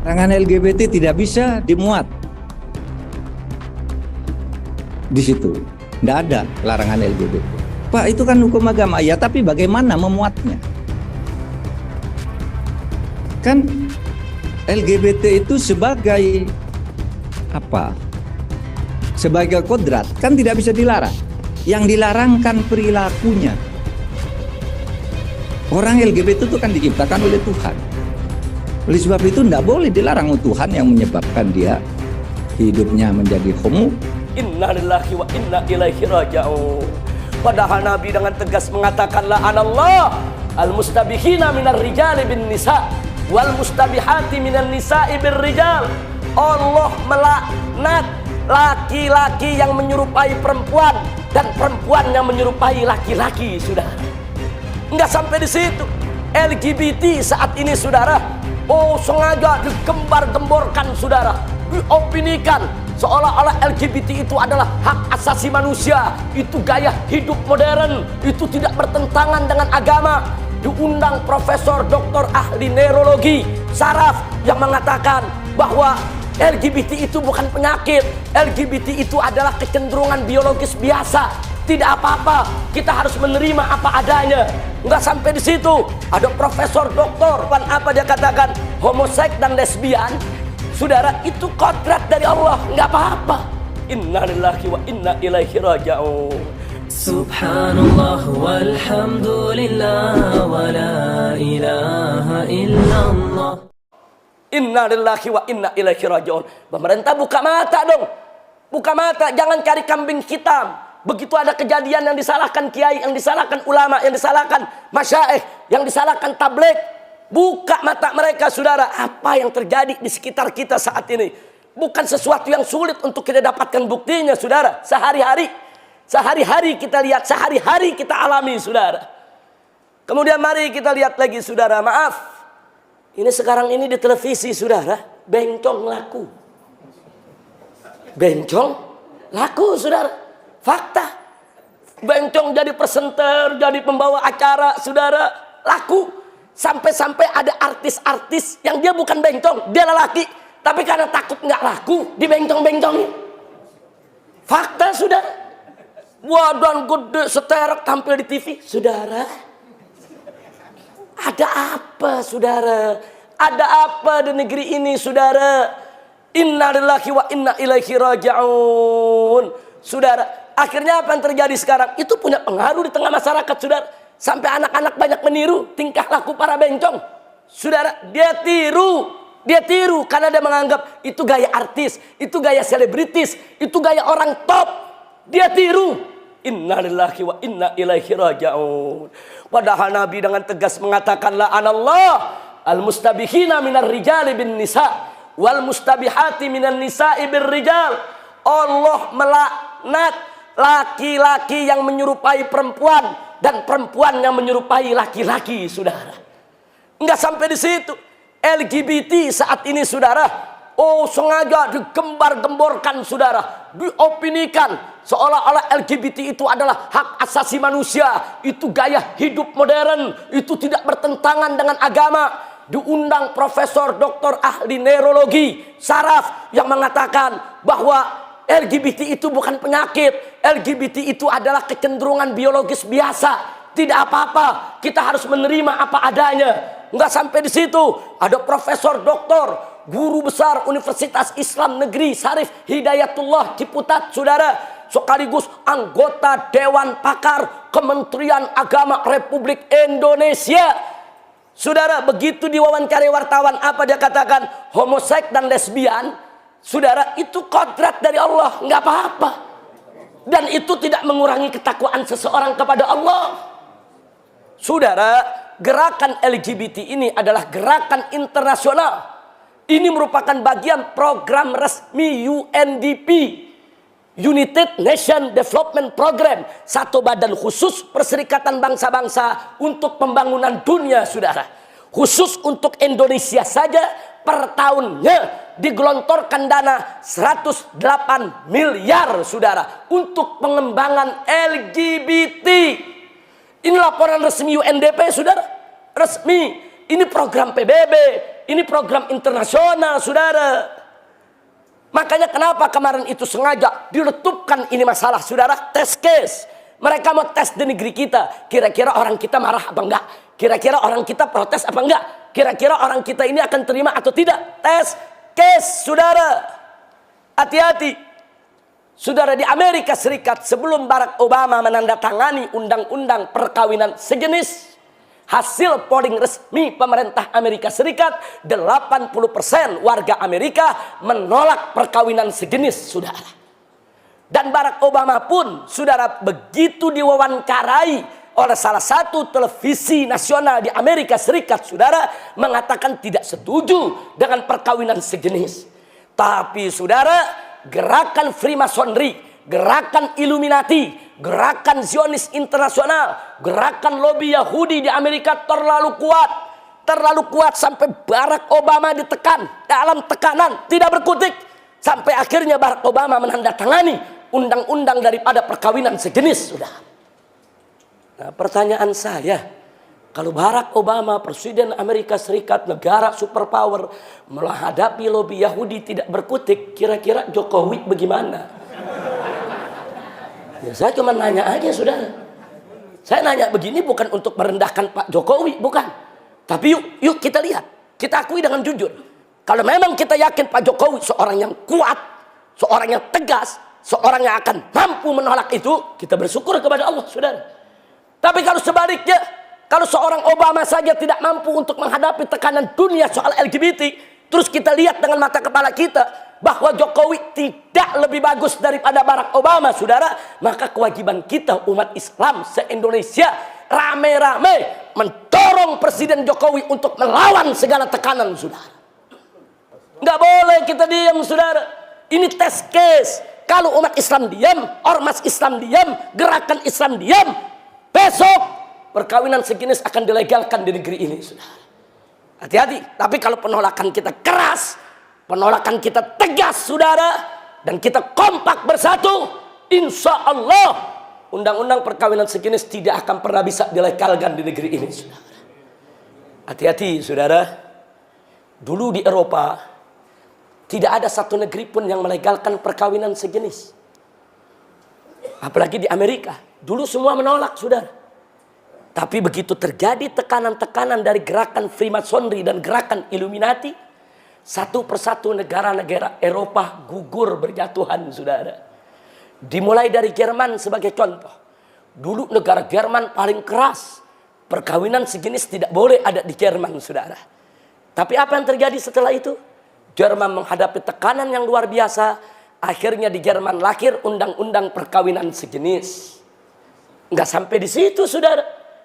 Larangan LGBT tidak bisa dimuat di situ. Tidak ada larangan LGBT. Pak, itu kan hukum agama. Ya, tapi bagaimana memuatnya? Kan LGBT itu sebagai apa? Sebagai kodrat, kan tidak bisa dilarang. Yang dilarangkan perilakunya. Orang LGBT itu kan diciptakan oleh Tuhan. Oleh sebab itu tidak boleh dilarang Tuhan yang menyebabkan dia hidupnya menjadi homo. Inna lillahi wa inna ilaihi raji'un. Padahal Nabi dengan tegas mengatakan la'anallah al-mustabihina minar rijali bin nisa wal mustabihati minan nisa'i bir rijal. Allah melaknat laki-laki yang menyerupai perempuan dan perempuan yang menyerupai laki-laki, saudara. Enggak sampai di situ. LGBT saat ini, saudara, sengaja digembar-gemborkan, saudara, diopinikan seolah-olah LGBT itu adalah hak asasi manusia, itu gaya hidup modern, itu tidak bertentangan dengan agama. Diundang Profesor Doktor Ahli Neurologi Saraf yang mengatakan bahwa LGBT itu bukan penyakit, LGBT itu adalah kecenderungan biologis biasa. Tidak apa-apa, kita harus menerima apa adanya. Nggak sampai di situ. Ada Profesor Doktor, apa dia katakan? Homoseks dan lesbian, saudara, itu kodrat dari Allah. Nggak apa-apa. Inna lillahi wa inna ilaihi raji'un. Subhanallah walhamdulillah wa la ilaha illallah. Inna lillahi wa inna ilaihi raji'un. Pemerintah buka mata dong. Buka mata, jangan cari kambing hitam. Begitu ada kejadian yang disalahkan kiai, yang disalahkan ulama, yang disalahkan masyaikh, yang disalahkan tabligh, buka mata mereka, saudara. Apa yang terjadi di sekitar kita saat ini bukan sesuatu yang sulit untuk kita dapatkan buktinya, saudara. Sehari-hari kita lihat, sehari-hari kita alami, saudara. Kemudian mari kita lihat lagi, saudara. Maaf, ini sekarang ini di televisi, saudara, bencong laku. Bencong laku, saudara. Fakta. Bencong jadi presenter, jadi pembawa acara, saudara, laku. Sampai-sampai ada artis-artis yang dia bukan bencong, dia lelaki, tapi karena takut nggak laku, dibencong-bencongin. Fakta, saudara. Badan gede, seterek, tampil di TV, saudara. Ada apa, saudara? Ada apa di negeri ini, saudara? Inna lillahi wa inna ilaihi raji'un. Saudara, akhirnya apa yang terjadi sekarang? Itu punya pengaruh di tengah masyarakat, saudara. Sampai anak-anak banyak meniru tingkah laku para bencong. Saudara, dia tiru karena dia menganggap itu gaya artis, itu gaya selebritis, itu gaya orang top. Dia tiru. Inna lillahi wa inna ilaihi raji'un. Padahal Nabi dengan tegas mengatakan la'anallah al-mustabihina minar rijali bin nisa wal mustabihati minan nisa'i bir rijal. Allah melaknat laki-laki yang menyerupai perempuan dan perempuan yang menyerupai laki-laki, saudara. Enggak sampai di situ. LGBT saat ini, saudara, sengaja digembar-gemborkan, saudara, diopinikan seolah-olah LGBT itu adalah hak asasi manusia, itu gaya hidup modern, itu tidak bertentangan dengan agama. Diundang Profesor Doktor Ahli Neurologi Saraf yang mengatakan bahwa LGBT itu bukan penyakit, LGBT itu adalah kecenderungan biologis biasa. Tidak apa-apa, kita harus menerima apa adanya. Nggak sampai di situ. Ada Profesor Doktor, guru besar Universitas Islam Negeri Syarif Hidayatullah Ciputat, saudara, sekaligus anggota Dewan Pakar Kementerian Agama Republik Indonesia. Saudara, begitu diwawancari wartawan, apa dia katakan? Homoseks dan lesbian, saudara, itu kodrat dari Allah, nggak apa-apa. Dan itu tidak mengurangi ketakwaan seseorang kepada Allah. Saudara, gerakan LGBT ini adalah gerakan internasional. Ini merupakan bagian program resmi UNDP, United Nation Development Program, satu badan khusus Perserikatan Bangsa-Bangsa untuk pembangunan dunia, saudara. Khusus untuk Indonesia saja per tahunnya digelontorkan dana 108 miliar, saudara, untuk pengembangan LGBT. Ini laporan resmi UNDP, saudara. Resmi. Ini program PBB, ini program internasional, saudara. Makanya kenapa kemarin itu sengaja diletupkan ini masalah, saudara, tes case. Mereka mau tes di negeri kita. Kira-kira orang kita marah apa enggak? Kira-kira orang kita protes apa enggak? Kira-kira orang kita ini akan terima atau tidak? Tes case, saudara. Hati-hati. Saudara, di Amerika Serikat sebelum Barack Obama menandatangani undang-undang perkawinan sejenis, hasil polling resmi pemerintah Amerika Serikat, 80% warga Amerika menolak perkawinan sejenis, saudara. Dan Barack Obama pun, saudara, begitu diwawancarai oleh salah satu televisi nasional di Amerika Serikat, saudara, mengatakan tidak setuju dengan perkawinan sejenis. Tapi, saudara, gerakan Freemasonry, gerakan Illuminati, gerakan Zionis internasional, gerakan lobby Yahudi di Amerika terlalu kuat sampai Barack Obama ditekan dalam tekanan, tidak berkutik, sampai akhirnya Barack Obama menandatangani undang-undang daripada perkawinan sejenis, sudah. Nah, pertanyaan saya, kalau Barack Obama, Presiden Amerika Serikat, negara superpower, menghadapi lobby Yahudi tidak berkutik, kira-kira Jokowi bagaimana? Ya, saya cuma nanya aja, saudara. Saya nanya begini bukan untuk merendahkan Pak Jokowi, bukan. Tapi yuk kita lihat, kita akui dengan jujur. Kalau memang kita yakin Pak Jokowi seorang yang kuat, seorang yang tegas, seorang yang akan mampu menolak itu, kita bersyukur kepada Allah, saudara. Tapi kalau sebaliknya, kalau seorang Obama saja tidak mampu untuk menghadapi tekanan dunia soal LGBT, terus kita lihat dengan mata kepala kita bahwa Jokowi tidak lebih bagus daripada Barack Obama, saudara, maka kewajiban kita umat Islam se-Indonesia rame-rame mendorong Presiden Jokowi untuk melawan segala tekanan, saudara. Nggak boleh kita diam, saudara. Ini test case. Kalau umat Islam diam, ormas Islam diam, gerakan Islam diam, besok perkawinan sejenis akan dilegalkan di negeri ini, saudara. Hati-hati. Tapi kalau penolakan kita keras, penolakan kita tegas, saudara, dan kita kompak bersatu, insya Allah undang-undang perkawinan sejenis tidak akan pernah bisa dilegalkan di negeri ini, saudara. Hati-hati, saudara. Dulu di Eropa tidak ada satu negeri pun yang melegalkan perkawinan sejenis. Apalagi di Amerika. Dulu semua menolak, saudara. Tapi begitu terjadi tekanan-tekanan dari gerakan Freemasonry dan gerakan Illuminati, satu persatu negara-negara Eropa gugur berjatuhan, saudara. Dimulai dari Jerman sebagai contoh. Dulu negara Jerman paling keras. Perkawinan sejenis tidak boleh ada di Jerman, saudara. Tapi apa yang terjadi setelah itu? Jerman menghadapi tekanan yang luar biasa. Akhirnya di Jerman lahir undang-undang perkawinan sejenis. Nggak sampai di situ, saudara.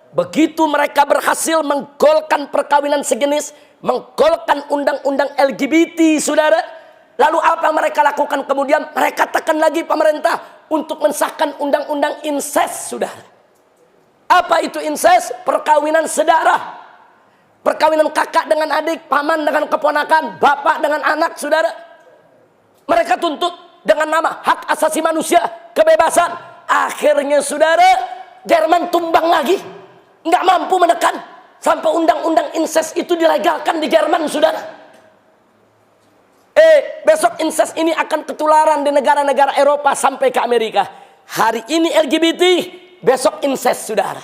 Begitu mereka berhasil menggolkan perkawinan sejenis, menggolkan undang-undang LGBT, saudara. Lalu apa yang mereka lakukan kemudian? Mereka tekan lagi pemerintah untuk mensahkan undang-undang incest, saudara. Apa itu incest? Perkawinan sedarah. Perkawinan kakak dengan adik, paman dengan keponakan, bapak dengan anak, saudara. Mereka tuntut dengan nama hak asasi manusia, kebebasan. Akhirnya, saudara, Jerman tumbang lagi. Nggak mampu menekan sampai undang-undang incest itu dilegalkan di Jerman, saudara. Besok incest ini akan ketularan di negara-negara Eropa sampai ke Amerika. Hari ini LGBT, besok incest, saudara.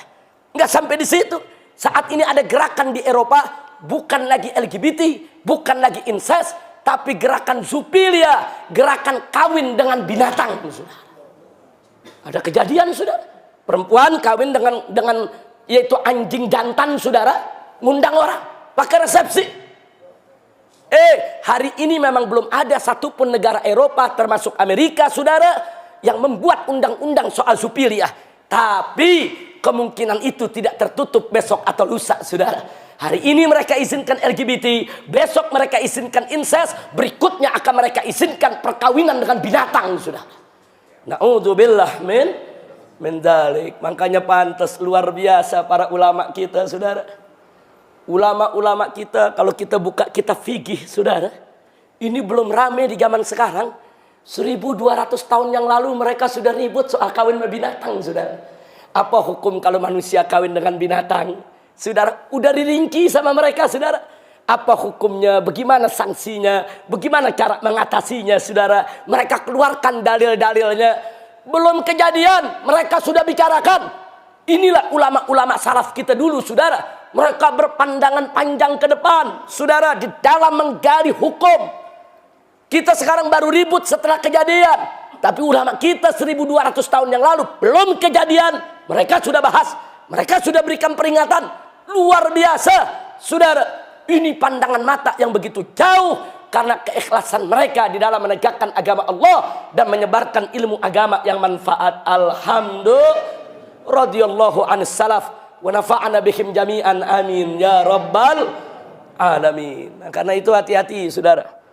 Nggak sampai di situ. Saat ini ada gerakan di Eropa, bukan lagi LGBT, bukan lagi incest, tapi gerakan zoofilia, gerakan kawin dengan binatang, saudara. Ada kejadian, saudara. Perempuan kawin dengan yaitu anjing jantan, saudara, ngundang orang pakai resepsi. Hari ini memang belum ada satupun negara Eropa termasuk Amerika, saudara, yang membuat undang-undang soal zoofilia. Tapi kemungkinan itu tidak tertutup besok atau lusa, saudara. Hari ini mereka izinkan LGBT, besok mereka izinkan incest, berikutnya akan mereka izinkan perkawinan dengan binatang, saudara. Na'udzubillah min dzalik. Makanya pantas luar biasa para ulama kita, saudara. Ulama-ulama kita, kalau kita buka kitab fikih, saudara, ini belum rame di zaman sekarang. 1200 tahun yang lalu mereka sudah ribut soal kawin dengan binatang, saudara. Apa hukum kalau manusia kawin dengan binatang? Saudara, udah dirinci sama mereka, saudara. Apa hukumnya, bagaimana sanksinya, bagaimana cara mengatasinya, saudara. Mereka keluarkan dalil-dalilnya. Belum kejadian, mereka sudah bicarakan. Inilah ulama-ulama salaf kita dulu, saudara. Mereka berpandangan panjang ke depan, saudara, di dalam menggali hukum. Kita sekarang baru ribut setelah kejadian. Tapi ulama kita 1200 tahun yang lalu belum kejadian. Mereka sudah bahas, mereka sudah berikan peringatan. Luar biasa, saudara. Ini pandangan mata yang begitu jauh karena keikhlasan mereka di dalam menegakkan agama Allah dan menyebarkan ilmu agama yang manfaat. Alhamdulillah radhiyallahu anis salaf wa nafa'ana bihim jami'an amin ya rabbal alamin. Nah, karena itu hati-hati, saudara.